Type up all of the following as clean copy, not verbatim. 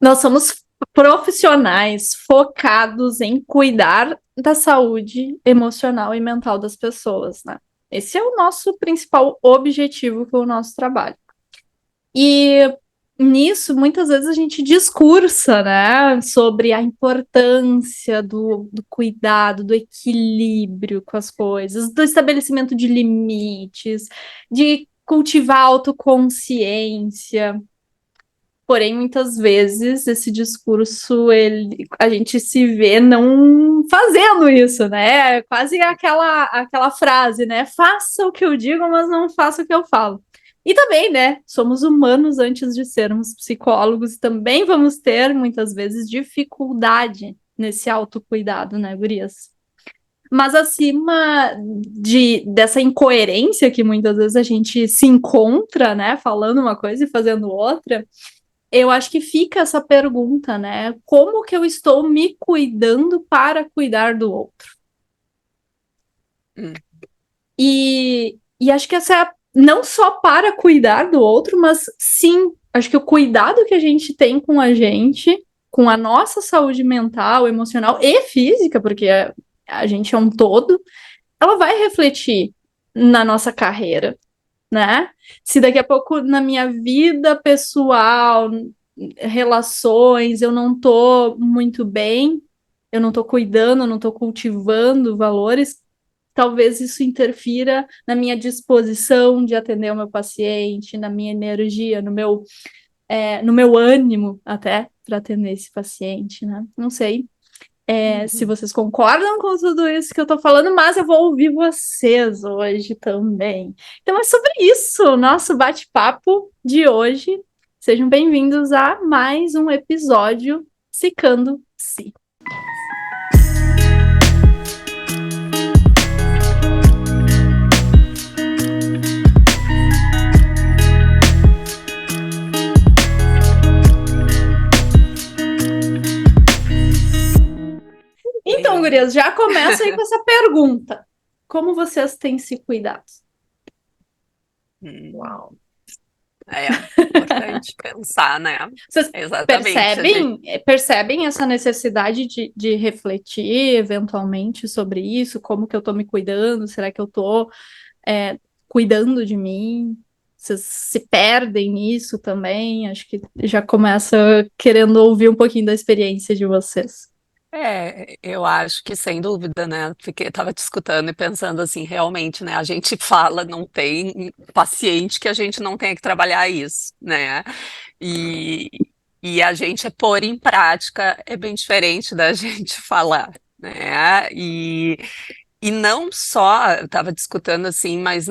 Nós somos profissionais focados em cuidar da saúde emocional e mental das pessoas, né? Esse é o nosso principal objetivo com o nosso trabalho. E nisso, muitas vezes a gente discursa, né, sobre a importância do cuidado, do equilíbrio com as coisas, do estabelecimento de limites, de cultivar a autoconsciência. Porém, muitas vezes esse discurso, a gente se vê não fazendo isso, né? É quase aquela frase, né? Faça o que eu digo, mas não faça o que eu falo. E também, né? Somos humanos antes de sermos psicólogos, também vamos ter, muitas vezes, dificuldade nesse autocuidado, né, gurias? Mas acima dessa incoerência que muitas vezes a gente se encontra, né? Falando uma coisa e fazendo outra, eu acho que fica essa pergunta, né? Como que eu estou me cuidando para cuidar do outro? Hum. E acho que essa é não só para cuidar do outro, mas sim, acho que o cuidado que a gente tem com a gente, com a nossa saúde mental, emocional e física, porque a gente é um todo, ela vai refletir na nossa carreira, né? Se daqui a pouco na minha vida pessoal, relações, eu não tô muito bem, eu não tô cuidando, eu não tô cultivando valores, talvez isso interfira na minha disposição de atender o meu paciente, na minha energia, no meu ânimo até para atender esse paciente, né? Não sei se vocês concordam com tudo isso que eu tô falando, mas eu vou ouvir vocês hoje também. Então é sobre isso, o nosso bate-papo de hoje. Sejam bem-vindos a mais um episódio Psicando Si. Então, gurias, já começa aí com essa pergunta. Como vocês têm se cuidado? Uau. É importante pensar, né? Vocês Exatamente. A gente, percebem essa necessidade de refletir eventualmente sobre isso? Como que eu tô me cuidando? Será que eu tô cuidando de mim? Vocês se perdem nisso também? Acho que já começa querendo ouvir um pouquinho da experiência de vocês. eu acho que sem dúvida, né? Porque estava te escutando e pensando assim, realmente, né? A gente fala, não tem paciente que a gente não tenha que trabalhar isso, né? E, e a gente pôr em prática é bem diferente da gente falar, né? E não só, eu estava discutindo assim, mas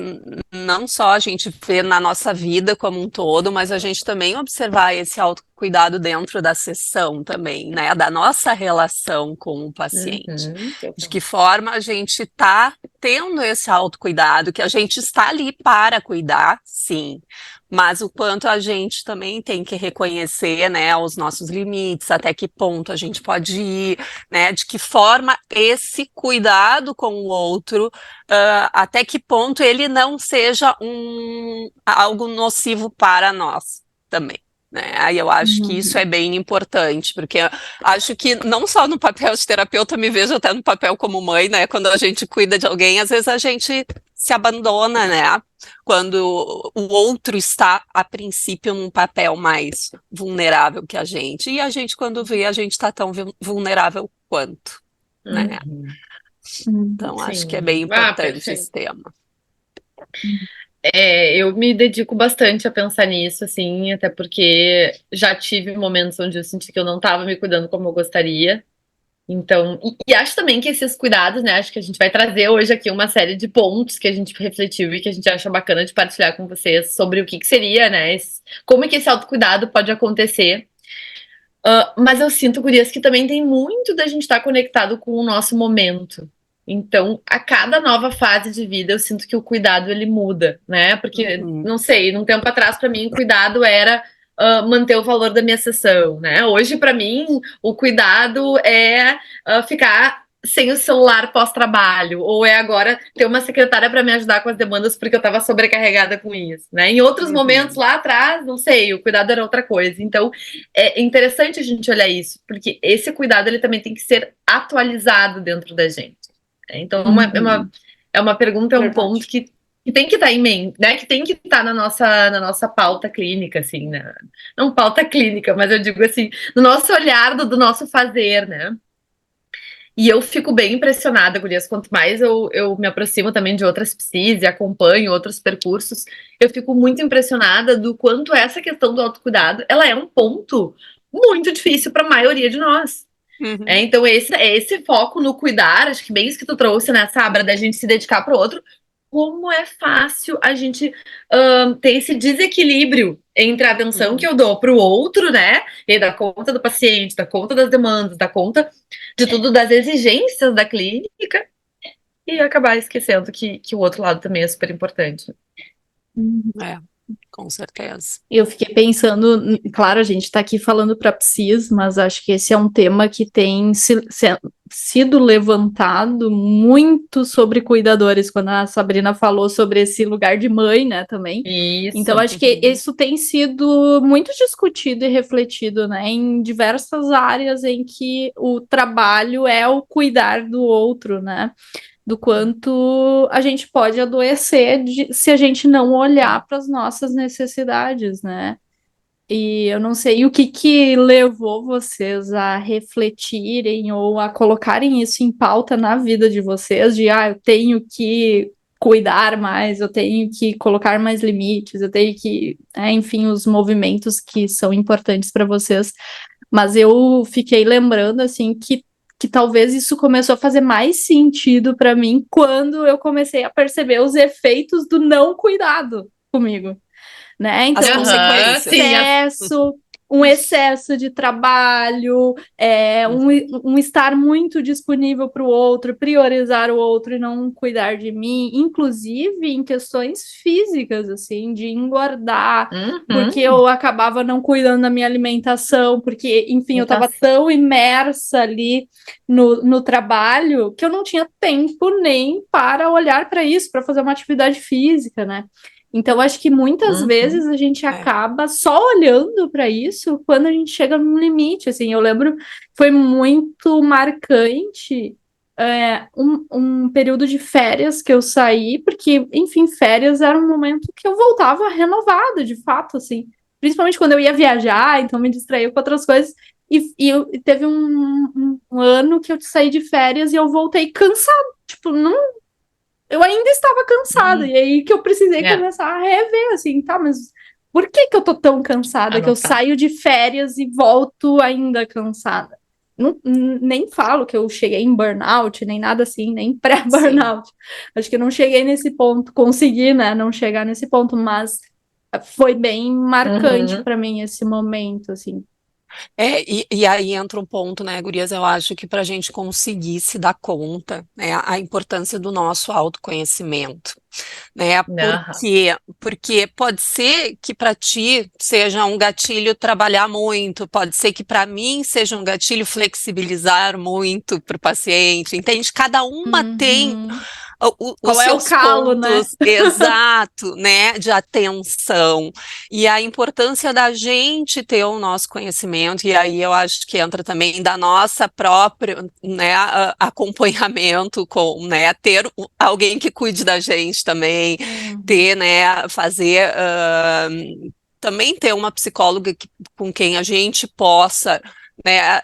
não só a gente ver na nossa vida como um todo, mas a gente também observar esse autocuidado dentro da sessão também, né? Da nossa relação com o paciente. De que forma a gente está tendo esse autocuidado, que a gente está ali para cuidar, sim, mas o quanto a gente também tem que reconhecer, né, os nossos limites, até que ponto a gente pode ir, né, de que forma esse cuidado com o outro, até que ponto ele não seja algo nocivo para nós também. Né? Aí eu acho que isso é bem importante, porque acho que não só no papel de terapeuta, me vejo até no papel como mãe, né? Quando a gente cuida de alguém, às vezes a gente se abandona, né? Quando o outro está, a princípio, num papel mais vulnerável que a gente. E a gente, quando vê, a gente está tão vulnerável quanto, né? Então, acho que é bem Sim. importante esse Perfeito. tema. Eu me dedico bastante a pensar nisso, assim, até porque já tive momentos onde eu senti que eu não estava me cuidando como eu gostaria. Então, e acho também que esses cuidados, né? Acho que a gente vai trazer hoje aqui uma série de pontos que a gente refletiu e que a gente acha bacana de partilhar com vocês sobre o que seria, né? Como é que esse autocuidado pode acontecer. Mas eu sinto, gurias, que também tem muito da gente estar conectado com o nosso momento. Então, a cada nova fase de vida, eu sinto que o cuidado ele muda, né? Porque, não sei, num tempo atrás, para mim, o cuidado era manter o valor da minha sessão, né? Hoje, para mim, o cuidado é ficar sem o celular pós-trabalho, ou é agora ter uma secretária para me ajudar com as demandas porque eu estava sobrecarregada com isso, né? Em outros momentos lá atrás, não sei, o cuidado era outra coisa. Então, é interessante a gente olhar isso, porque esse cuidado ele também tem que ser atualizado dentro da gente. Então, é uma pergunta, é um ponto que tem que estar em mente, né? Que tem que estar na nossa pauta clínica, assim, né? Não pauta clínica, mas eu digo assim, no nosso olhar do nosso fazer, né? E eu fico bem impressionada, gurias, quanto mais eu me aproximo também de outras psis e acompanho outros percursos, eu fico muito impressionada do quanto essa questão do autocuidado, ela é um ponto muito difícil para a maioria de nós. Então, esse foco no cuidar, acho que bem isso que tu trouxe, né, Sabra, da gente se dedicar para o outro, como é fácil a gente ter esse desequilíbrio entre a atenção que eu dou para o outro, né? E dar conta do paciente, dar conta das demandas, dar conta de tudo, das exigências da clínica, e acabar esquecendo que o outro lado também é super importante. É, com certeza. Eu fiquei pensando, claro, a gente está aqui falando para psis, mas acho que esse é um tema que tem sido levantado muito sobre cuidadores, quando a Sabrina falou sobre esse lugar de mãe, né, também. Isso. Então, acho que isso tem sido muito discutido e refletido, né, em diversas áreas em que o trabalho é o cuidar do outro, né, do quanto a gente pode adoecer se a gente não olhar para as nossas necessidades, né? E eu não sei o que levou vocês a refletirem ou a colocarem isso em pauta na vida de vocês, de eu tenho que cuidar mais, eu tenho que colocar mais limites, eu tenho que, enfim, os movimentos que são importantes para vocês. Mas eu fiquei lembrando, assim, que talvez isso começou a fazer mais sentido para mim quando eu comecei a perceber os efeitos do não cuidado comigo, né? Então, As consequências. um excesso de trabalho, um estar muito disponível para o outro, priorizar o outro e não cuidar de mim, inclusive em questões físicas, assim, de engordar, porque eu acabava não cuidando da minha alimentação, porque, enfim, eu estava tão imersa ali no trabalho que eu não tinha tempo nem para olhar para isso, para fazer uma atividade física, né? Então, acho que muitas vezes a gente acaba só olhando para isso quando a gente chega num limite. Assim, eu lembro, foi muito marcante um período de férias que eu saí, porque, enfim, férias era um momento que eu voltava renovada, de fato, assim. Principalmente quando eu ia viajar, então me distraía com outras coisas. E teve um ano que eu saí de férias e eu voltei cansada. Tipo, não. Eu ainda estava cansada, e aí que eu precisei começar a rever, assim, tá, mas por que eu tô tão cansada que eu saio de férias e volto ainda cansada? Nem falo que eu cheguei em burnout, nem nada assim, nem pré-burnout. Acho que eu não cheguei nesse ponto, consegui, né, não chegar nesse ponto, mas foi bem marcante para mim esse momento, assim. E aí entra um ponto, né, gurias, eu acho que para a gente conseguir se dar conta, né, a importância do nosso autoconhecimento, né, porque pode ser que para ti seja um gatilho trabalhar muito, pode ser que para mim seja um gatilho flexibilizar muito para o paciente, entende? Cada uma tem os seus calo, pontos, né? Exato, né, de atenção, e a importância da gente ter o nosso conhecimento, e aí eu acho que entra também da nossa própria, né, acompanhamento com, né, ter alguém que cuide da gente também, ter, né, fazer, também ter uma psicóloga com quem a gente possa, né,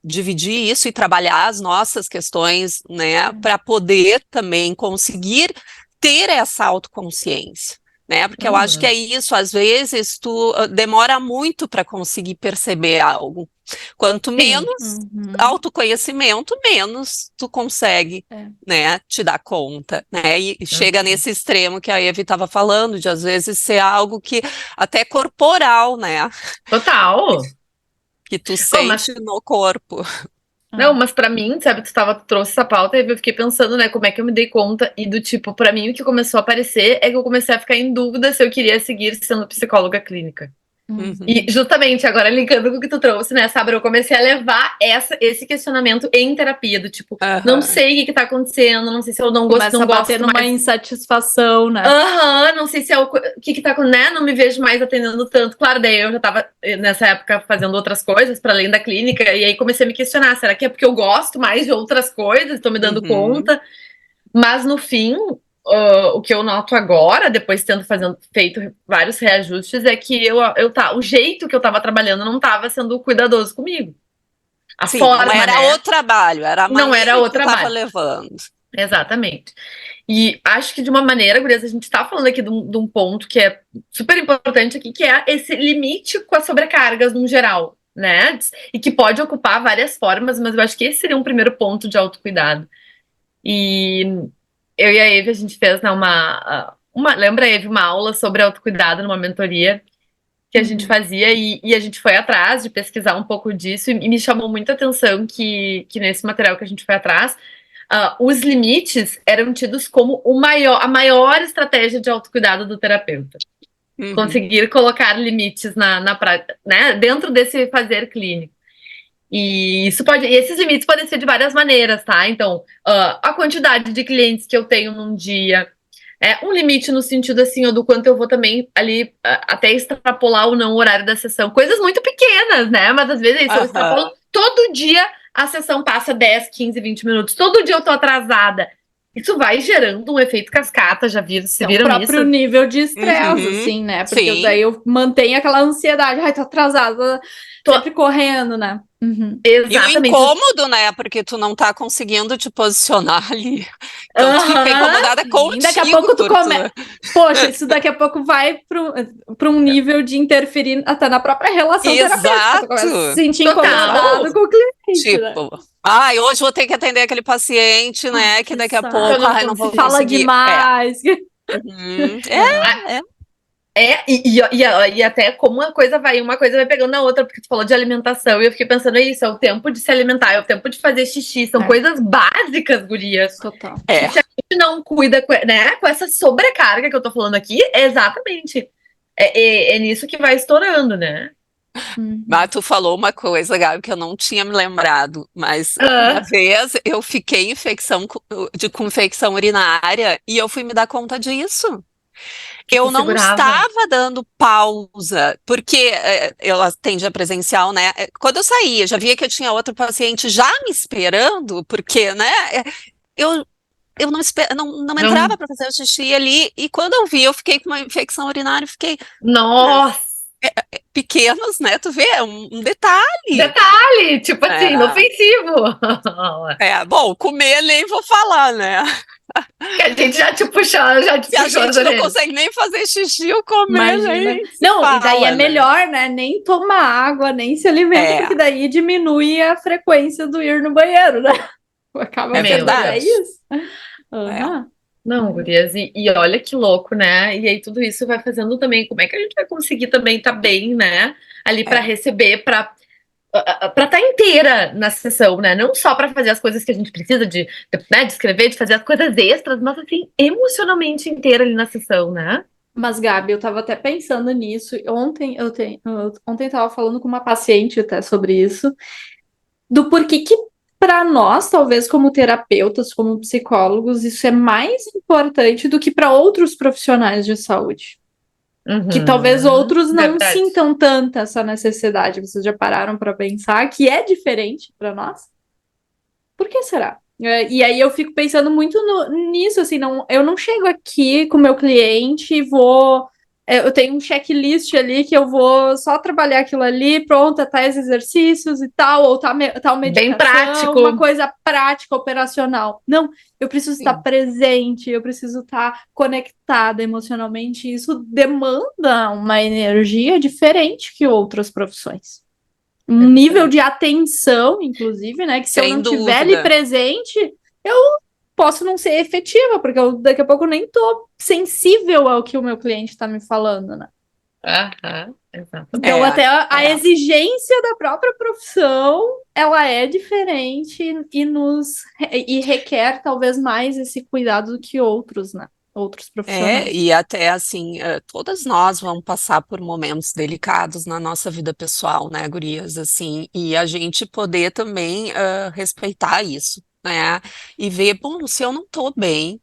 dividir isso e trabalhar as nossas questões, né, para poder também conseguir ter essa autoconsciência, né, porque eu acho que é isso, às vezes tu demora muito para conseguir perceber algo, quanto menos autoconhecimento, menos tu consegue, né, te dar conta, né, e chega nesse extremo que a Evi estava falando, de às vezes ser algo que até corporal, né, Total. que tu sente no corpo. Não, mas pra mim, sabe, tu trouxe essa pauta e eu fiquei pensando, né, como é que eu me dei conta, e do tipo, pra mim o que começou a aparecer é que eu comecei a ficar em dúvida se eu queria seguir sendo psicóloga clínica. Uhum. E justamente agora linkando com o que tu trouxe, né, Sabra, eu comecei a levar esse questionamento em terapia, do tipo, não Aham. sei o que tá acontecendo, não sei se eu não gosto, Começa não a bater gosto numa mais. insatisfação, né? Aham, não sei se é o que tá acontecendo, né? Não me vejo mais atendendo tanto. Claro, daí eu já tava nessa época fazendo outras coisas para além da clínica, e aí comecei a me questionar, será que é porque eu gosto mais de outras coisas, tô me dando Uhum. conta? Mas no fim, o que eu noto agora, depois feito vários reajustes, é que o jeito que eu tava trabalhando não tava sendo cuidadoso comigo. A Sim, não forma, era né? o trabalho, era a Não era maneira o que tu estava trabalho. levando. Exatamente. E acho que de uma maneira, gurias, a gente tá falando aqui de um ponto que é super importante aqui, que é esse limite com as sobrecargas no geral, né? E que pode ocupar várias formas, mas eu acho que esse seria um primeiro ponto de autocuidado. E eu e a Eve, a gente fez, né, lembra, Eve, uma aula sobre autocuidado numa mentoria que a gente fazia e a gente foi atrás de pesquisar um pouco disso e me chamou muita atenção que nesse material que a gente foi atrás, os limites eram tidos como a maior estratégia de autocuidado do terapeuta. Uhum. Conseguir colocar limites na prática, né, dentro desse fazer clínico. E esses limites podem ser de várias maneiras, tá? Então, a quantidade de clientes que eu tenho num dia, um limite no sentido assim, ou do quanto eu vou também ali até extrapolar ou não o horário da sessão. Coisas muito pequenas, né? Mas às vezes é isso, eu Aham. extrapolo todo dia, a sessão passa 10, 15, 20 minutos. Todo dia eu tô atrasada. Isso vai gerando um efeito cascata, se É o viram isso? próprio nível de estresse, Uhum. assim, né? Porque Sim. daí eu mantenho aquela ansiedade. Ai, tô atrasada, Tô- sempre correndo, né? E o Exatamente. incômodo, né? Porque tu não tá conseguindo te posicionar ali. Então tu fica Aham. incomodada Sim, daqui a contigo pouco tu por tu. começa. Poxa, isso daqui a pouco vai para um nível de interferir até na própria relação terapêutica. Tu começa a se Exato. sentir incomodado Total. com o cliente, né? Tipo, ai, hoje vou ter que atender aquele paciente, Ai, né? Que que daqui a Que eu pouco, saco. não ai, não vou consigo. Fala conseguir. demais. Uhum. Não. É. E até como uma coisa vai pegando na outra, porque tu falou de alimentação, e eu fiquei pensando, é isso, é o tempo de se alimentar, é o tempo de fazer xixi, são É, coisas básicas, gurias, total. que É. se a gente não cuida, né, com essa sobrecarga que eu tô falando aqui, exatamente, é nisso que vai estourando, né? Uhum. Mas tu falou uma coisa, Gabi, que eu não tinha me lembrado, mas uma Ah, vez eu fiquei com infecção urinária e eu fui me dar conta disso. que tu Eu não segurava. estava dando pausa, porque eu atendia presencial, né? Quando eu saía, já via que eu tinha outro paciente já me esperando, porque, né? Eu, eu não Não, entrava para fazer o xixi ali, e quando eu vi, eu fiquei com uma infecção urinária, fiquei, né, nossa, pequenos, né? Tu vê, é um detalhe. detalhe, tipo assim, É, inofensivo. bom, comer nem vou falar, né? Que a gente já te Se a puxou as gente não orelhas. consegue nem fazer xixi, o comer Imagina. nem se Não, e daí é fala, né? melhor, né? Nem tomar água, nem se alimenta, É, porque daí diminui a frequência do ir no banheiro, né? Acaba é sendo até verdade. isso. É. Aham. Não, gurias, e olha que louco, né? E aí tudo isso vai fazendo também, como é que a gente vai conseguir também estar bem, né? Ali para É. receber, para estar inteira na sessão, né? Não só para fazer as coisas que a gente precisa né, de escrever, de fazer as coisas extras, mas assim, emocionalmente inteira ali na sessão, né? Mas, Gabi, eu tava até pensando nisso. Ontem eu tava falando com uma paciente até sobre isso, do porquê que, para nós, talvez como terapeutas, como psicólogos, isso é mais importante do que para outros profissionais de saúde. Que talvez Uhum, outros não verdade. sintam tanta essa necessidade. Vocês já pararam para pensar que é diferente para nós? Por que será? E aí eu fico pensando muito nisso, assim, não, eu não chego aqui com o meu cliente e vou. Eu tenho um checklist ali que eu vou só trabalhar aquilo ali, pronto, tais exercícios e tal, ou tal Bem medicação, uma prático. coisa prática, operacional. Não, eu preciso estar Sim. presente, eu preciso estar conectada emocionalmente. E isso demanda uma energia diferente que outras profissões É um nível verdade. de atenção, inclusive, né? Que se eu Sem não tiver ali dúvida. presente, eu posso não ser efetiva, porque eu, daqui a pouco eu nem tô sensível ao que o meu cliente está me falando, né? Aham, Então, exatamente. É, até a é. exigência da própria profissão, ela é diferente e requer talvez mais esse cuidado do que outros, né? outros profissionais. E até assim, todas nós vamos passar por momentos delicados na nossa vida pessoal, né, gurias, assim, e a gente poder também respeitar isso, né, e ver, bom, se eu não tô bem,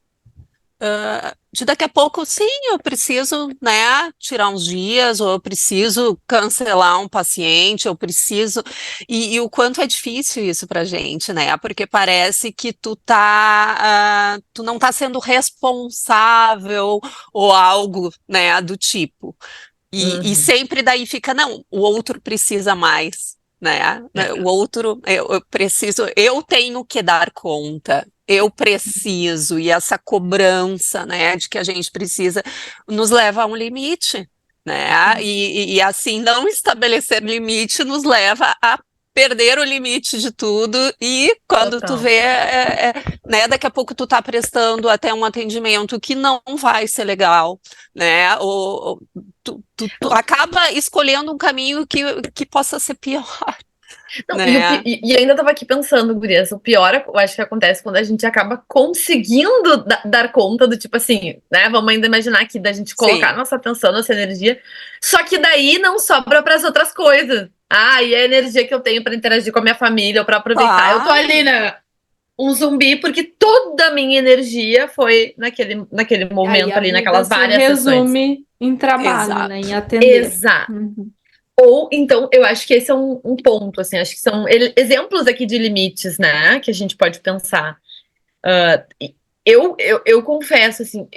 de daqui a pouco, sim, eu preciso, né, tirar uns dias, ou eu preciso cancelar um paciente, eu preciso. E o quanto é difícil isso pra gente, né? Porque parece que tu não tá sendo responsável ou algo, né, do tipo. E Uhum. sempre daí fica, não, o outro precisa mais, né? O outro, eu preciso, eu tenho que dar conta, eu preciso, e essa cobrança, né, de que a gente precisa, nos leva a um limite, né? E assim, não estabelecer limite nos leva a perder o limite de tudo, e quando tu Total. vê, né, daqui a pouco tu tá prestando até um atendimento que não vai ser legal, né? Ou tu acaba escolhendo um caminho que possa ser pior, Não, né? e ainda tava aqui pensando, Gurias, o pior eu acho que acontece quando a gente acaba conseguindo dar conta do tipo assim, né? Vamos ainda imaginar aqui da gente colocar Sim. nossa atenção, nossa energia, só que daí não sobra para as outras coisas. Ah, e a energia que eu tenho para interagir com a minha família, ou para aproveitar. Eu tô ali, Claro. né? Um zumbi, porque toda a minha energia foi naquele Aí momento a ali, vida naquelas se várias sessões. resume em trabalho, né? Em Exato. atender. Exato. Uhum. Ou então, eu acho que esse é um ponto, assim, acho que são exemplos aqui de limites, né, que a gente pode pensar. Eu confesso, assim,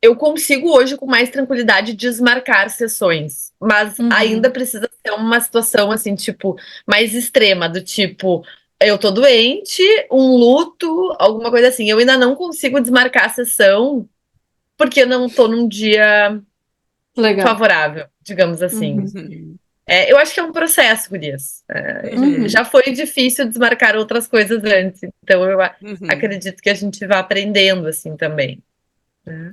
eu consigo hoje com mais tranquilidade desmarcar sessões, mas ainda Uhum. precisa ser uma situação, assim, tipo, mais extrema, do tipo, eu tô doente, um luto, alguma coisa assim. Eu ainda não consigo desmarcar a sessão porque eu não tô num dia Legal. favorável, digamos assim. Uhum. Uhum. Eu acho que é um processo, Gurias. Uhum. Já foi difícil desmarcar outras coisas antes, então eu Uhum. acredito que a gente vai aprendendo assim também, né?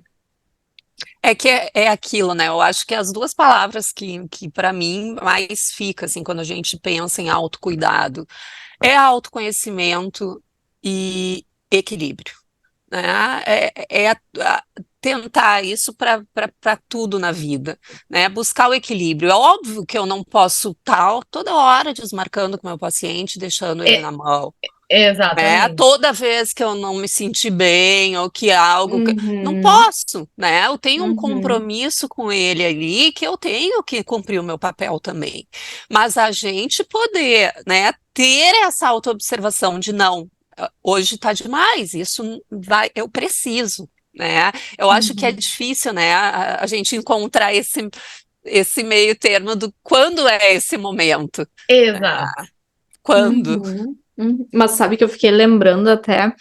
É que é aquilo, né? Eu acho que as duas palavras que para mim mais fica assim quando a gente pensa em autocuidado é autoconhecimento e equilíbrio, né? Tentar isso para tudo na vida, né? Buscar o equilíbrio. É óbvio que eu não posso estar toda hora desmarcando com o meu paciente, deixando ele É, na mão. É, exatamente. toda vez que eu não me sentir bem ou que algo não Uhum. posso, né? Eu tenho um Uhum. compromisso com ele ali que eu tenho que cumprir o meu papel também. Mas a gente poder, né, ter essa autoobservação de não, hoje está demais, isso vai, eu preciso, né? Eu acho que é Uhum. difícil, né, a gente encontrar esse meio termo do quando é esse momento, né? Exato. Quando? Uhum. Uhum. Mas sabe que eu fiquei lembrando até,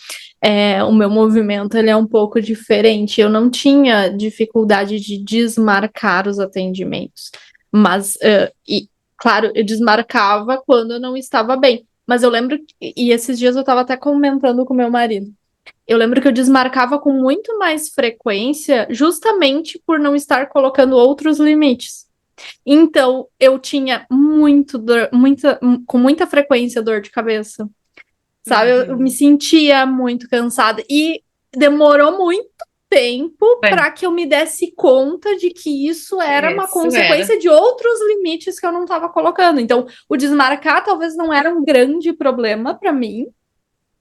o meu movimento ele é um pouco diferente. Eu não tinha dificuldade de desmarcar os atendimentos, mas claro, eu desmarcava quando eu não estava bem. Mas eu lembro e esses dias eu estava até comentando com meu marido. Eu lembro que eu desmarcava com muito mais frequência, justamente por não estar colocando outros limites. Então, eu tinha com muita frequência dor de cabeça, sabe? Eu me Uhum. sentia muito cansada e demorou muito tempo Bem, para que eu me desse conta de que isso era uma isso era. consequência de outros limites que eu não estava colocando. Então, o desmarcar talvez não era um grande problema para mim,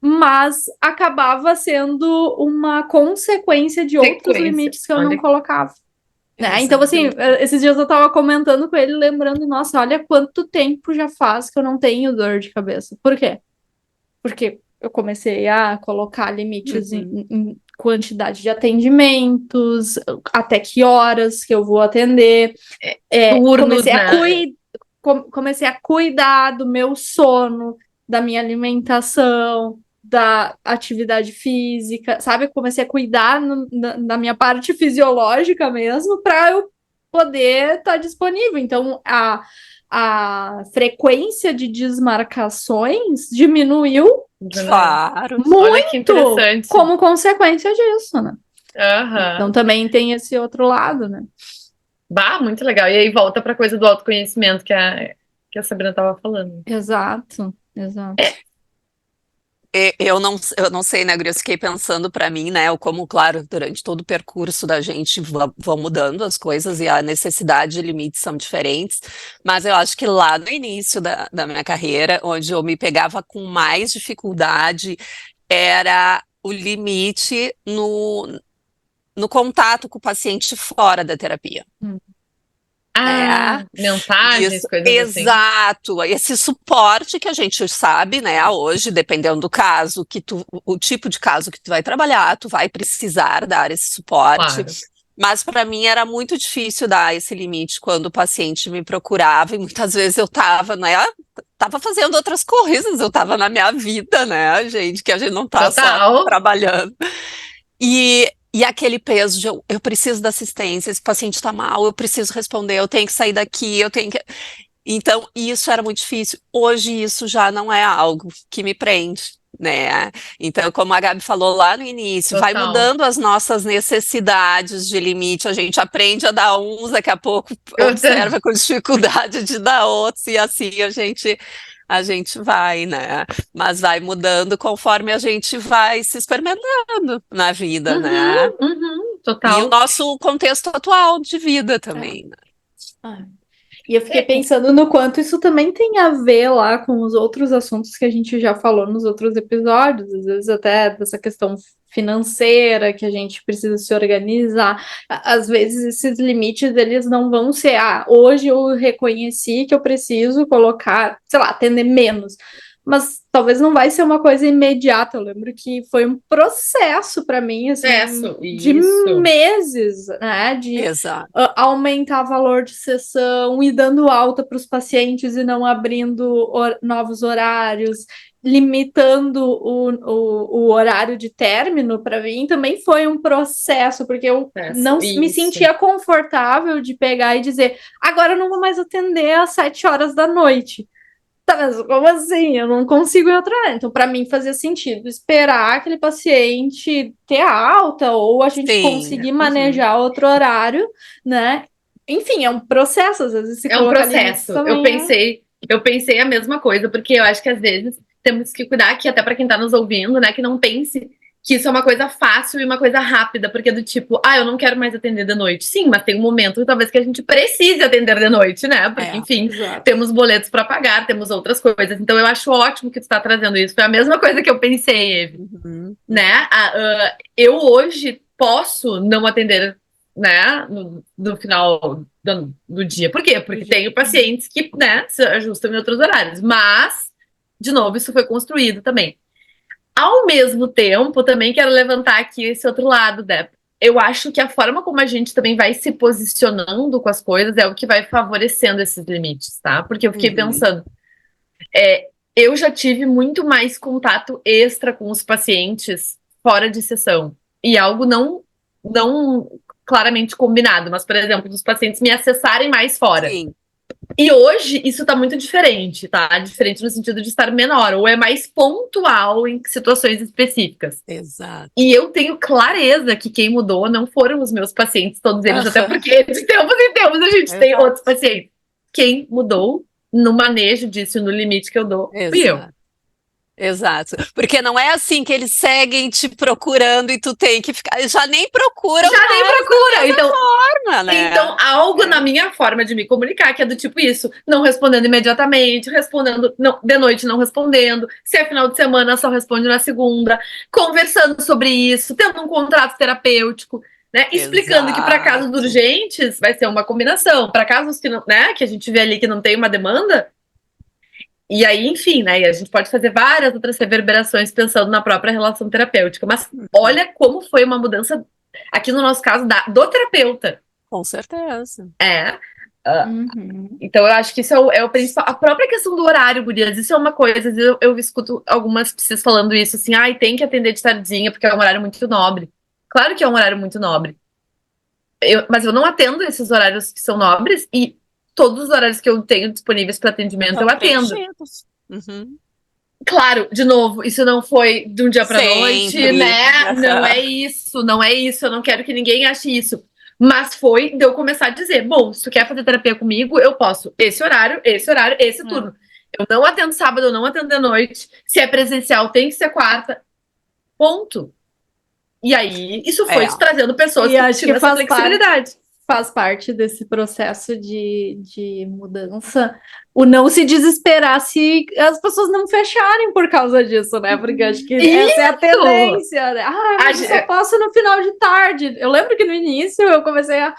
mas acabava sendo uma consequência de outros Sequência. limites que eu não Olha, colocava. Né? Então, assim, Exato. esses dias eu tava comentando com ele, lembrando, nossa, olha quanto tempo já faz que eu não tenho dor de cabeça. Por quê? Porque eu comecei a colocar limites Uhum. em quantidade de atendimentos, até que horas que eu vou atender. turnos, né? Comecei a cuidar do meu sono, da minha alimentação, da atividade física, sabe? Comecei a cuidar da minha parte fisiológica mesmo, para eu poder estar disponível. Então, a frequência de desmarcações diminuiu Claro. Olha que muito interessante. como consequência disso, né? Então, Aham. também tem esse outro lado, né? Bah, muito legal. E aí volta para coisa do autoconhecimento que a Sabrina estava falando. Exato, exato. Eu não sei, né, Guri? Eu fiquei pensando para mim, né, como, claro, durante todo o percurso da gente vão mudando as coisas e a necessidade e limites são diferentes, mas eu acho que lá no início da minha carreira, onde eu me pegava com mais dificuldade, era o limite no contato com o paciente fora da terapia. Mensagens, Isso, coisas assim. exato. Esse suporte que a gente sabe, né, hoje, dependendo do caso, o tipo de caso que tu vai trabalhar, tu vai precisar dar esse suporte. Claro. Mas para mim era muito difícil dar esse limite quando o paciente me procurava e muitas vezes eu estava, né, tava fazendo outras coisas, eu estava na minha vida, né, gente, que a gente não tá só Total. trabalhando. E aquele peso de eu preciso da assistência, esse paciente está mal, eu preciso responder, eu tenho que sair daqui, eu tenho que. Então, isso era muito difícil. Hoje, isso já não é algo que me prende, né? Então, como a Gabi falou lá no início, vai Total. mudando as nossas necessidades de limite, a gente aprende a dar uns, daqui a pouco observa com dificuldade de dar outros, e assim a gente vai, né? Mas vai mudando conforme a gente vai se experimentando na vida, né? E o Total. nosso contexto atual de vida também, né? E eu fiquei pensando no quanto isso também tem a ver lá com os outros assuntos que a gente já falou nos outros episódios, às vezes até dessa questão financeira, que a gente precisa se organizar. Às vezes esses limites, eles não vão ser, hoje eu reconheci que eu preciso colocar, sei lá, atender menos. Mas talvez não vai ser uma coisa imediata. Eu lembro que foi um processo para mim, assim, de meses, né? De aumentar valor de sessão e dando alta para os pacientes e não abrindo novos horários, limitando o horário de término. Para mim também foi um processo, porque eu não me sentia confortável de pegar e dizer, agora eu não vou mais atender às 7 horas da noite. Tá, mas como assim? Eu não consigo ir outra hora. Então, para mim, fazia sentido esperar aquele paciente ter alta ou a gente conseguir manejar outro horário, né? Enfim, é um processo, às vezes se um processo. Eu pensei a mesma coisa, porque eu acho que às vezes temos que cuidar aqui, até para quem tá nos ouvindo, né? Que não pense que isso é uma coisa fácil e uma coisa rápida, porque do tipo, eu não quero mais atender de noite. Sim, mas tem um momento talvez que a gente precise atender de noite, né? Porque, enfim, temos boletos para pagar, temos outras coisas. Então eu acho ótimo que tu tá trazendo isso. Foi a mesma coisa que eu pensei, Eve. Né? Eu hoje posso não atender, né, no final do dia. Por quê? Porque tenho pacientes que, né, se ajustam em outros horários. Mas, de novo, isso foi construído também. Ao mesmo tempo, também quero levantar aqui esse outro lado, né? Eu acho que a forma como a gente também vai se posicionando com as coisas é o que vai favorecendo esses limites, tá? Porque eu fiquei pensando, eu já tive muito mais contato extra com os pacientes fora de sessão. E algo não claramente combinado, mas, por exemplo, dos pacientes me acessarem mais fora. Sim. E hoje isso tá muito diferente, tá? Diferente no sentido de estar menor, ou é mais pontual em situações específicas. Exato. E eu tenho clareza que quem mudou não foram os meus pacientes, todos eles, até porque de tempos em tempos a gente tem outros pacientes. Quem mudou no manejo disso, no limite que eu dou, fui eu. Exato, porque não é assim que eles seguem te procurando e tu tem que ficar, já nem procura então, forma, né? Então, algo na minha forma de me comunicar, que é do tipo isso, não respondendo imediatamente, respondendo de noite não respondendo, se é final de semana só responde na segunda, conversando sobre isso, tendo um contrato terapêutico, né? Explicando que para casos urgentes vai ser uma combinação, para casos que não, né, que a gente vê ali que não tem uma demanda. E aí, enfim, né? E a gente pode fazer várias outras reverberações pensando na própria relação terapêutica. Mas olha como foi uma mudança, aqui no nosso caso, do terapeuta. Com certeza. Então eu acho que isso é o principal. A própria questão do horário, gurias, isso é uma coisa. Eu escuto algumas pessoas falando isso, assim, tem que atender de tardinha, porque é um horário muito nobre. Claro que é um horário muito nobre. Mas eu não atendo esses horários que são nobres e todos os horários que eu tenho disponíveis para atendimento eu atendo. Claro, de novo, isso não foi de um dia para noite, né? Não é isso. Eu não quero que ninguém ache isso. Mas foi de eu começar a dizer, bom, se tu quer fazer terapia comigo, eu posso esse horário, esse turno. Eu não atendo sábado, eu não atendo à noite. Se é presencial, tem que ser quarta. Ponto. E aí, isso foi É, te trazendo pessoas E que acho tinham que essa flexibilidade. faz parte desse processo de mudança o não se desesperar se as pessoas não fecharem por causa disso, né? Porque acho que essa é a Isso! tendência, né? Ah, A mas eu só ge- posso no final de tarde. Eu lembro que no início eu comecei a.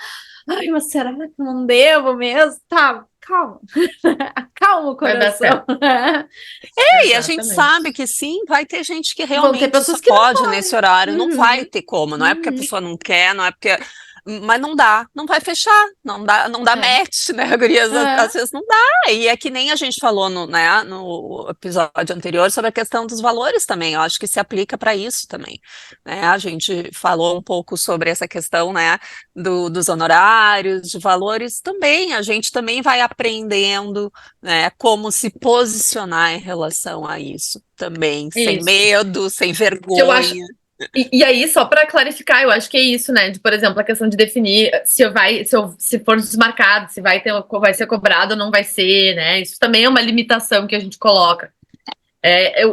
Ai, mas será que não devo mesmo? Tá, calma. Acalma o Vai dar coração. certo. e a gente Exatamente. sabe que sim, vai ter gente que Vão ter realmente só pessoas que não pode nesse podem. horário, não vai Uhum, ter como, não é porque a uhum. pessoa não quer, não é porque. Mas não dá, não vai fechar, não dá É, match, né, gurias? Às é, vezes não dá. E é que nem a gente falou no episódio anterior sobre a questão dos valores também. Eu acho que se aplica para isso também, né? A gente falou um pouco sobre essa questão, né, dos honorários, de valores também. A gente também vai aprendendo, né, como se posicionar em relação a isso também, sem Isso. medo, sem Que eu acho. vergonha. E aí, só para clarificar, eu acho que é isso, né? De, por exemplo, a questão de definir se for desmarcado, se vai ser cobrado ou não vai ser, né? Isso também é uma limitação que a gente coloca.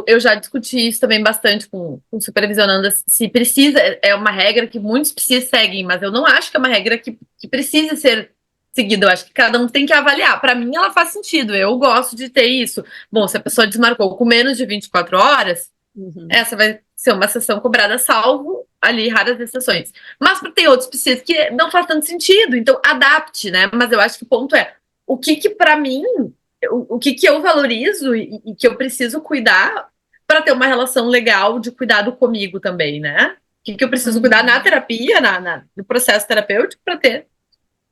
Eu já discuti isso também bastante com supervisionandas, se precisa, é uma regra que muitos psis seguem, mas eu não acho que é uma regra que precise ser seguida. Eu acho que cada um tem que avaliar. Para mim, ela faz sentido. Eu gosto de ter isso. Bom, se a pessoa desmarcou com menos de 24 horas, Uhum. essa vai ser uma sessão cobrada, salvo ali raras exceções. Mas tem outros preceitos que não faz tanto sentido, então adapte, né? Mas eu acho que o ponto é o que para mim, o que eu valorizo e que eu preciso cuidar para ter uma relação legal de cuidado comigo também, né? O que eu preciso cuidar na uhum. terapia, no processo terapêutico, para ter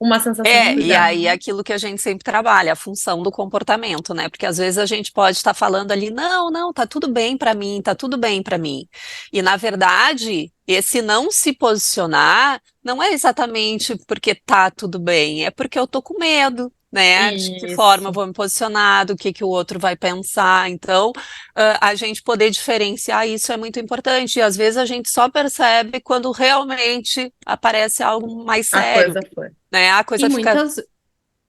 uma sensação de E cuidado. aí é aquilo que a gente sempre trabalha, a função do comportamento, né? Porque às vezes a gente pode estar falando ali, não, não, tá tudo bem para mim, tá tudo bem para mim. E na verdade, esse não se posicionar não é exatamente porque tá tudo bem, é porque eu tô com medo. Né? De que forma eu Isso. vou me posicionar, do que o outro vai pensar. Então, a gente poder diferenciar isso é muito importante. E às vezes a gente só percebe quando realmente aparece algo mais A sério, coisa foi. né? A E coisa fica, muitas.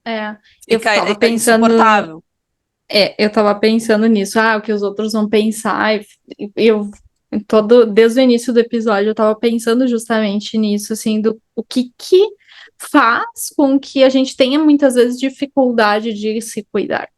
É, eu fica, tava fica pensando. insuportável. Eu tava pensando nisso, o que os outros vão pensar. E eu, desde o início do episódio, eu tava pensando justamente nisso, assim, do o que faz com que a gente tenha muitas vezes dificuldade de se cuidar.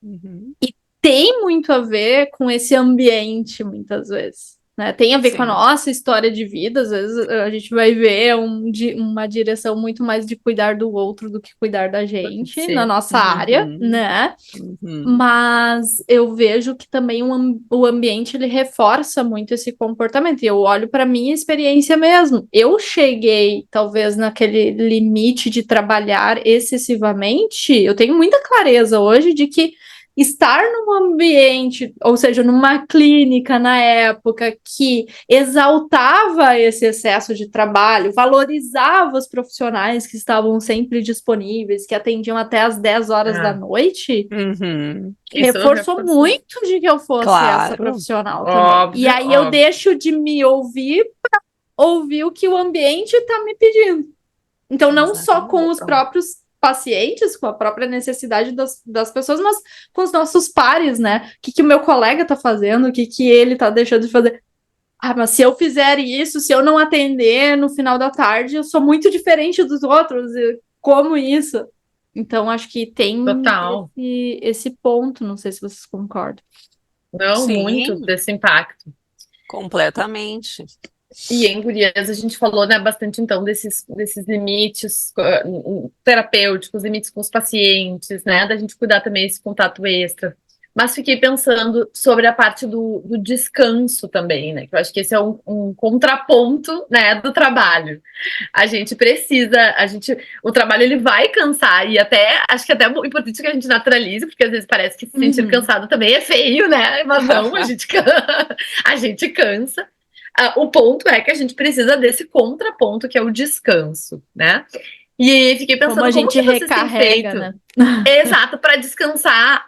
Uhum. Tem muito a ver com esse ambiente, muitas vezes. Né? Tem a ver com a Sim. nossa história de vida, às vezes a gente vai ver uma direção muito mais de cuidar do outro do que cuidar da Pode gente na ser. nossa área, Uhum. né? Uhum. Mas eu vejo que também o ambiente ele reforça muito esse comportamento. E eu olho para minha experiência mesmo. Eu cheguei, talvez, naquele limite de trabalhar excessivamente. Eu tenho muita clareza hoje de que estar num ambiente, ou seja, numa clínica na época que exaltava esse excesso de trabalho, valorizava os profissionais que estavam sempre disponíveis, que atendiam até às 10 horas da Ah, noite, Uhum. isso reforçou reforçou. muito de que eu fosse essa Claro. profissional também. E Óbvio, aí eu óbvio. deixo de me ouvir, ouvir o que o ambiente está me pedindo. Então, não só com Exatamente. os próprios pacientes, com a própria necessidade das pessoas, mas com os nossos pares, né? O que o meu colega tá fazendo, o que ele tá deixando de fazer. Mas se eu fizer isso, se eu não atender no final da tarde, eu sou muito diferente dos outros. Como isso? Então, acho que tem Total. esse ponto, não sei se vocês concordam. Não, muito Sim, desse impacto. completamente. E em gurias, a gente falou, né, bastante então desses limites terapêuticos, limites com os pacientes, né, da gente cuidar também esse contato extra. Mas fiquei pensando sobre a parte do descanso também, né, que eu acho que esse é um contraponto, né, do trabalho. A gente precisa, o trabalho ele vai cansar e até, acho que até é importante que a gente naturalize, porque às vezes parece que se sentir Uhum. cansado também é feio, né, mas não, a gente, a gente cansa. O ponto é que a gente precisa desse contraponto que é o descanso, né? E fiquei Como a pensando como gente que vocês têm recarrega, feito né? exato para descansar.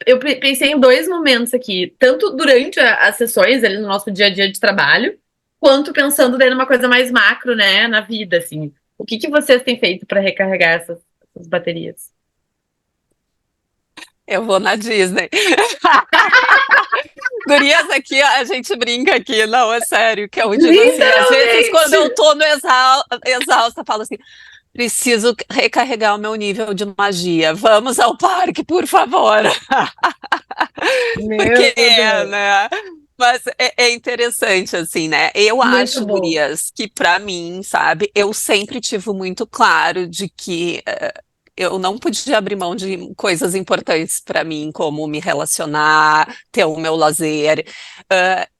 Eu pensei em dois momentos aqui, tanto durante as sessões ali no nosso dia a dia de trabalho, quanto pensando daí numa coisa mais macro, né, na vida, assim. O que vocês têm feito para recarregar essas baterias? Eu vou na Disney. Gurias, aqui, a gente brinca aqui, não, é sério, que eu digo assim, às vezes quando eu tô no exausta, eu falo assim, preciso recarregar o meu nível de magia, vamos ao parque, por favor. Meu Porque, Deus. né? Mas é interessante, assim, né? Eu Muito acho, bom. gurias, que pra mim, sabe, eu sempre tive muito claro de que eu não podia abrir mão de coisas importantes pra mim, como me relacionar, ter o meu lazer.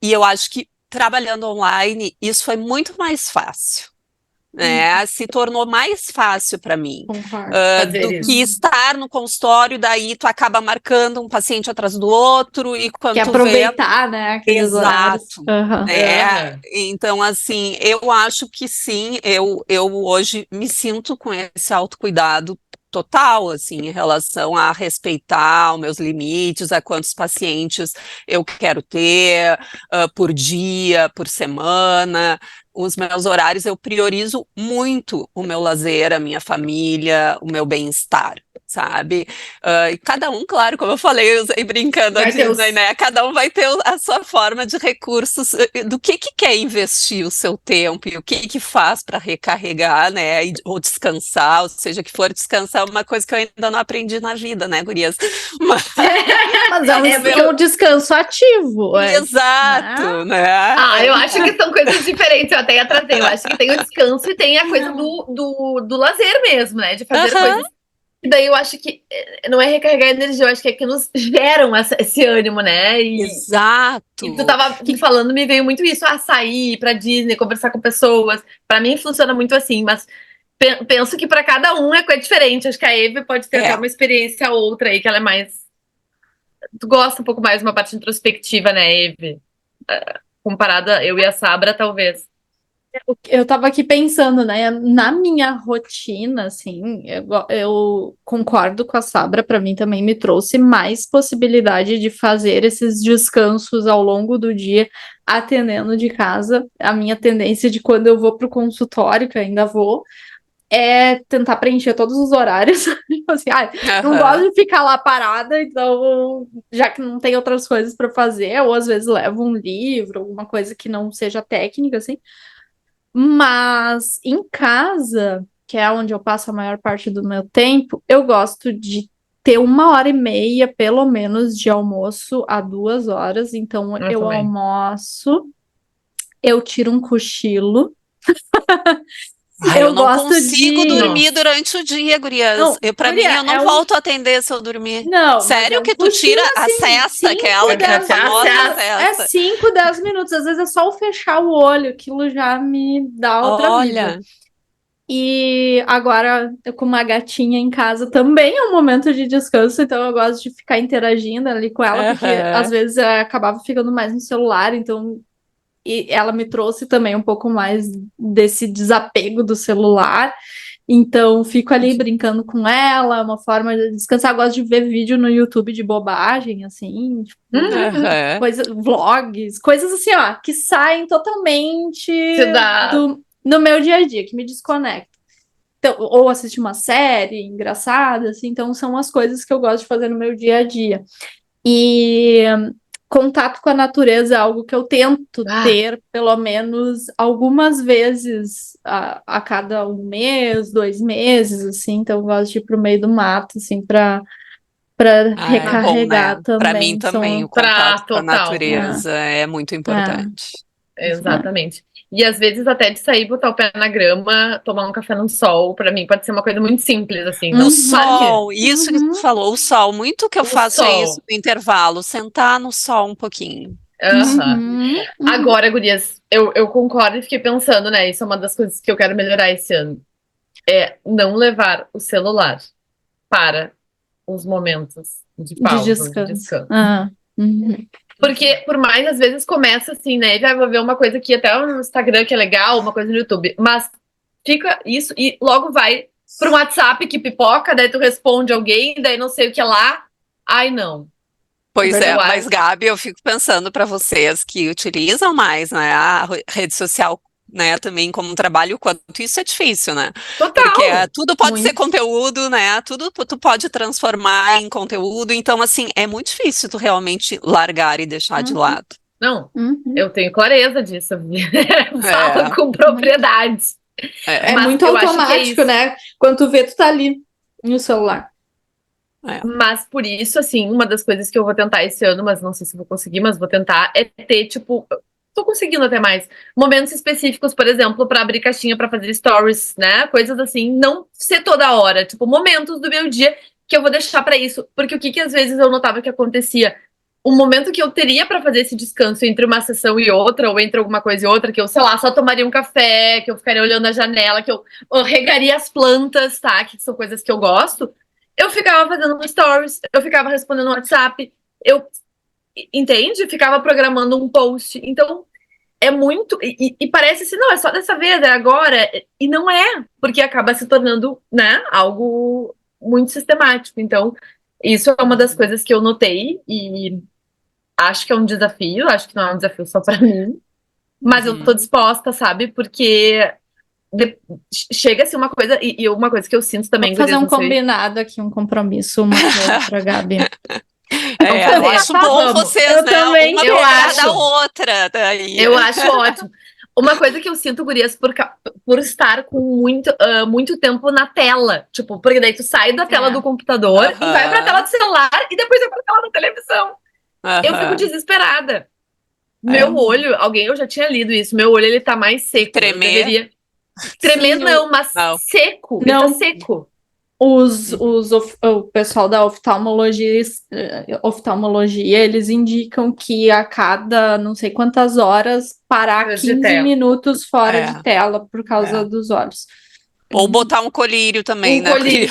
E eu acho que trabalhando online, isso foi muito mais fácil. Né, se tornou mais fácil para mim Concordo. Fazer do que isso. estar no consultório, daí tu acaba marcando um paciente atrás do outro e Que quando tu vê, aproveitar, né, aqueles horários. exato, Aham. né? Aham. Então, assim, eu acho que sim, eu hoje me sinto com esse autocuidado total, assim, em relação a respeitar os meus limites, a quantos pacientes eu quero ter, por dia, por semana. Os meus horários, eu priorizo muito o meu lazer, a minha família, o meu bem-estar, sabe? E cada um, claro, como eu falei, eu usei brincando a Vai ter Disney, os. né? Cada um vai ter a sua forma de recursos, do que quer investir o seu tempo e o que faz para recarregar, né? Ou descansar, ou seja, que for descansar, é uma coisa que eu ainda não aprendi na vida, né, gurias? Mas, Mas é É porque um descanso ativo, né? exato, né? eu acho que são coisas diferentes, eu até ia trazer. Eu acho que tem o descanso e tem a coisa do lazer mesmo, né? De fazer Aham, coisas. E daí eu acho que não é recarregar energia, eu acho que é que nos geram esse ânimo, né? E tu exato. tava falando, me veio muito isso, sair, ir pra Disney, conversar com pessoas. Pra mim funciona muito assim, mas penso que pra cada um é coisa diferente. Acho que a Eve pode ter até É. uma experiência outra aí, que ela é mais. Tu gosta um pouco mais de uma parte introspectiva, né, Eve? Comparada eu e a Sabra, talvez. Eu tava aqui pensando, né? Na minha rotina, assim, eu concordo com a Sabra, para mim também me trouxe mais possibilidade de fazer esses descansos ao longo do dia, atendendo de casa. A minha tendência de quando eu vou pro consultório, que ainda vou, é tentar preencher todos os horários. Tipo assim, não gosto Aham. de ficar lá parada, então, já que não tem outras coisas para fazer, ou às vezes levo um livro, alguma coisa que não seja técnica, assim. Mas em casa, que é onde eu passo a maior parte do meu tempo, eu gosto de ter 1 hora e meia, pelo menos, de almoço a 2 horas. Então, Eu eu também. almoço, eu tiro um cochilo. Ai, eu Eu não gosto consigo de. dormir Nossa. durante o dia, gurias. Não, Para mim, guria, eu não volto a atender se eu dormir. Não, mas é Sério um que tu tira cochilo a assim, cesta, 5 aquela que é a 10 famosa minutos. É cesta? 5 10 minutos. Às vezes é só eu fechar o olho, aquilo já me dá outra vida. Olha, E agora, eu com uma gatinha em casa também é um momento de descanso, então eu gosto de ficar interagindo ali com ela, porque às aham. vezes eu acabava ficando mais no celular, então e ela me trouxe também um pouco mais desse desapego do celular. Então, fico ali brincando com ela, é uma forma de descansar. Eu gosto de ver vídeo no YouTube de bobagem, assim, tipo, Aham. vlogs, coisas assim, ó, que saem totalmente Te dá. no meu dia a dia, que me desconectam. Então, ou assistir uma série engraçada, assim, então são as coisas que eu gosto de fazer no meu dia a dia. E contato com a natureza é algo que eu tento Ah, ter pelo menos algumas vezes a cada 1 mês, 2 meses, assim, então eu gosto de ir pro meio do mato, assim, para Ah, é bom, né? recarregar Para mim também. também, o pra contato com a total. natureza é muito É, importante. é. Exatamente. E às vezes até de sair, botar o pé na grama, tomar um café no sol, pra mim pode ser uma coisa muito simples, assim. No Não, claro que sol, isso que tu Uhum, falou, o sol. Muito que eu o faço é isso sol. no intervalo, sentar no sol um pouquinho. Aham. uhum, uhum. Agora, gurias, eu concordo e fiquei pensando, né? Isso é uma das coisas que eu quero melhorar esse ano. É não levar o celular para os momentos de De pausa, de descanso. descanso. Uhum. Porque, por mais, às vezes, começa assim, né? Já vou ver uma coisa aqui, até no Instagram que é legal, uma coisa no YouTube. Mas fica isso e logo vai para um WhatsApp que pipoca, daí tu responde alguém, daí não sei o que lá. Ai, não. Pois Eu é, mas acho. Gabi, eu fico pensando para vocês que utilizam mais, né, a rede social né, também como um trabalho, o quanto isso é difícil, né? Total. Porque tudo pode ser Muito. conteúdo, né? Tudo tu pode transformar em conteúdo. Então, assim, é muito difícil tu realmente largar e deixar de Uhum. lado. Não, Uhum. eu tenho clareza disso. Falo É, com propriedade. é, É Mas muito eu acho que é automático, isso. né? Quando tu vê, tu tá ali no celular. é. Mas por isso, assim, uma das coisas que eu vou tentar esse ano, mas não sei se vou conseguir, mas vou tentar, é ter, tipo, tô conseguindo até mais, momentos específicos, por exemplo, pra abrir caixinha pra fazer stories, né? Coisas assim, não ser toda hora, tipo, momentos do meu dia que eu vou deixar pra isso. Porque o que que às vezes eu notava que acontecia? O momento que eu teria pra fazer esse descanso entre uma sessão e outra, ou entre alguma coisa e outra, que eu, sei lá, só tomaria um café, que eu ficaria olhando a janela, que eu regaria as plantas, tá? Que são coisas que eu gosto. Eu ficava fazendo um stories, eu ficava respondendo no WhatsApp, eu, entende? Ficava programando um post. Então, é muito. E parece assim, não, é só dessa vez, é agora. E não é, porque acaba se tornando, né, algo muito sistemático. Então, isso é uma das coisas que eu notei e acho que é um desafio, acho que não é um desafio só para mim, mas eu tô Uhum. disposta, sabe? Porque de- chega a ser uma coisa, e uma coisa que eu sinto também, Vamos fazer gurias, um não sei. combinado aqui, um compromisso, uma coisa pra Gabi. Vamos É, eu fazer, acho bom vamos. vocês, Eu né? também Uma Eu quero. cobrar da acho. outra. Daí. Eu acho ótimo. Uma coisa que eu sinto, gurias, por estar com muito tempo na tela. Tipo, porque daí tu sai da tela do É. computador e vai pra tela Aham, do celular e depois vai pra tela da televisão. Eu fico aham. desesperada. É. Meu olho, eu já tinha lido isso, meu olho ele tá mais seco. Eu Tremer. deveria. Tremer Sim, não, mas Não. seco. Ele tá não, seco. Uhum. o pessoal da oftalmologia, oftalmologia, eles indicam que a cada não sei quantas horas parar De 15 tela. minutos fora de É, tela por causa é. dos olhos. Ou botar um colírio também, Um né? Porque colírio.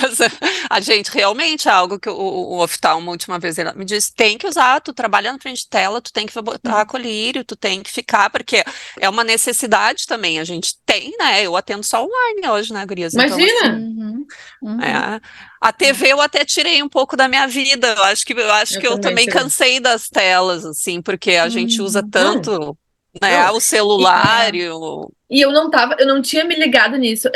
a gente realmente é algo que o oftalmo, última vez, ele me disse, tem que usar, tu trabalha na frente de tela, tu tem que botar colírio, tu tem que ficar, porque é uma necessidade também, a gente tem, né? Eu atendo só online hoje, né, gurias? Então, assim, Imagina. Uhum, uhum. é. A TV eu até tirei um pouco da minha vida, eu acho Eu que eu também também tirei. cansei das telas, assim, porque a gente usa Uhum. Não, tanto, né, não. o E, celular É. e o... E eu não tinha me ligado nisso.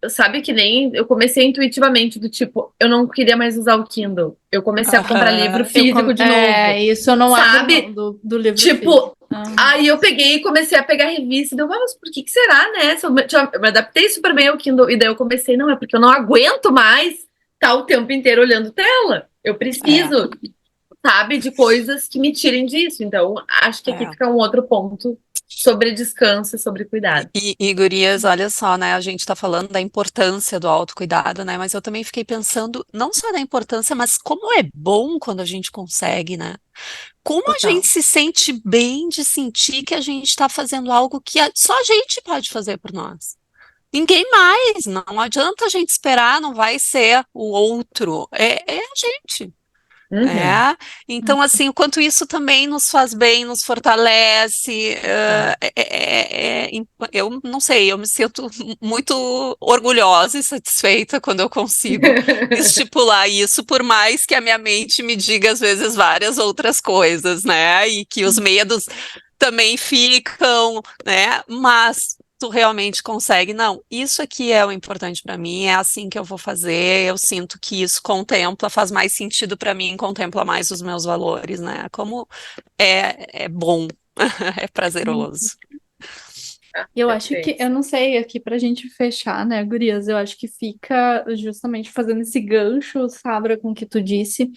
Sabe que nem eu comecei intuitivamente do tipo, eu não queria mais usar o Kindle. Eu comecei a comprar livro Aham. físico de novo, Isso eu não abro mão sabe? do livro físico. Tipo, Aham. aí eu peguei e comecei a pegar revista e deu, mas por que que será, né? Eu me adaptei super bem ao Kindle e daí eu comecei, não, é porque eu não aguento mais estar o tempo inteiro olhando tela. Eu É, preciso, sabe, de coisas que me tirem disso. Então, acho que aqui é. fica um outro ponto sobre descanso e sobre cuidado. Gurias, olha só, né? A gente tá falando da importância do autocuidado, né? Mas eu também fiquei pensando, não só da importância, mas como é bom quando a gente consegue, né? Como a Total. gente se sente bem de sentir que a gente está fazendo algo que só a gente pode fazer por nós. Ninguém mais, não adianta a gente esperar, não vai ser o outro, é a gente. Uhum. É, então assim, o quanto isso também nos faz bem, nos fortalece, É. eu não sei, eu me sinto muito orgulhosa e satisfeita quando eu consigo estipular isso, por mais que a minha mente me diga às vezes várias outras coisas, né? E que os medos também ficam, né? Mas tu realmente consegue, não, isso aqui é o importante para mim, é assim que eu vou fazer, eu sinto que isso contempla, faz mais sentido para mim, contempla mais os meus valores, né? Como é bom, é prazeroso. E eu acho que, Perfeito. eu não sei, aqui pra gente fechar, né, gurias, eu acho que fica justamente fazendo esse gancho, Sabra, com o que tu disse,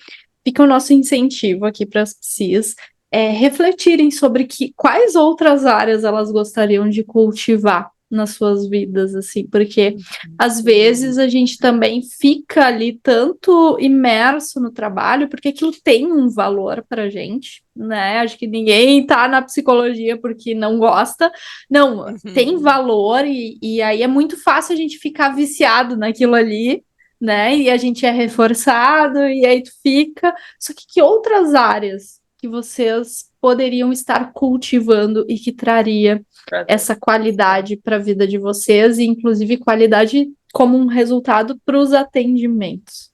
fica o nosso incentivo aqui para as psis refletirem sobre quais outras áreas elas gostariam de cultivar nas suas vidas, assim, porque às vezes a gente também fica ali tanto imerso no trabalho, porque aquilo tem um valor pra gente, né? Acho que ninguém tá na psicologia porque não gosta, não, tem Uhum. valor, e aí é muito fácil a gente ficar viciado naquilo ali, né? E a gente é reforçado, e aí tu fica. Só que outras áreas que vocês poderiam estar cultivando e que traria essa qualidade para a vida de vocês, e inclusive qualidade como um resultado para os atendimentos,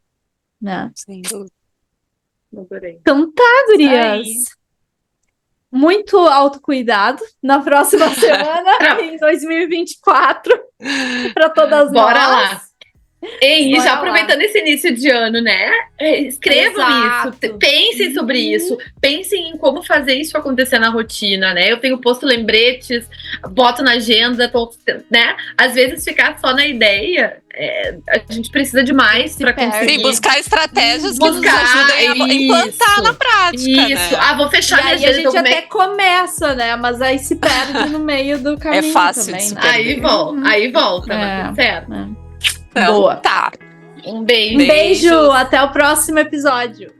né? Sem dúvida. Adorei. Então tá, Isso aí. gurias. muito autocuidado na próxima semana, em 2024, para todas Bora nós. lá. E Bora já lá. aproveitando esse início de ano, né? Escrevam Exato. isso, pensem sobre isso, pensem em como fazer isso acontecer na rotina, né? Eu tenho posto lembretes, boto na agenda, né? Às vezes ficar só na ideia, a gente precisa de mais para conseguir. Sim, buscar estratégias que nos Buscar, ajudem a implantar na prática, Isso. né? Vou fechar E minha aí a agenda. gente até começa, né? Mas aí se perde no meio do caminho fácil de também, se né? perder. Aí volta, mas tudo certo. Então, Boa. tá. Um beijo. Um beijo, até o próximo episódio.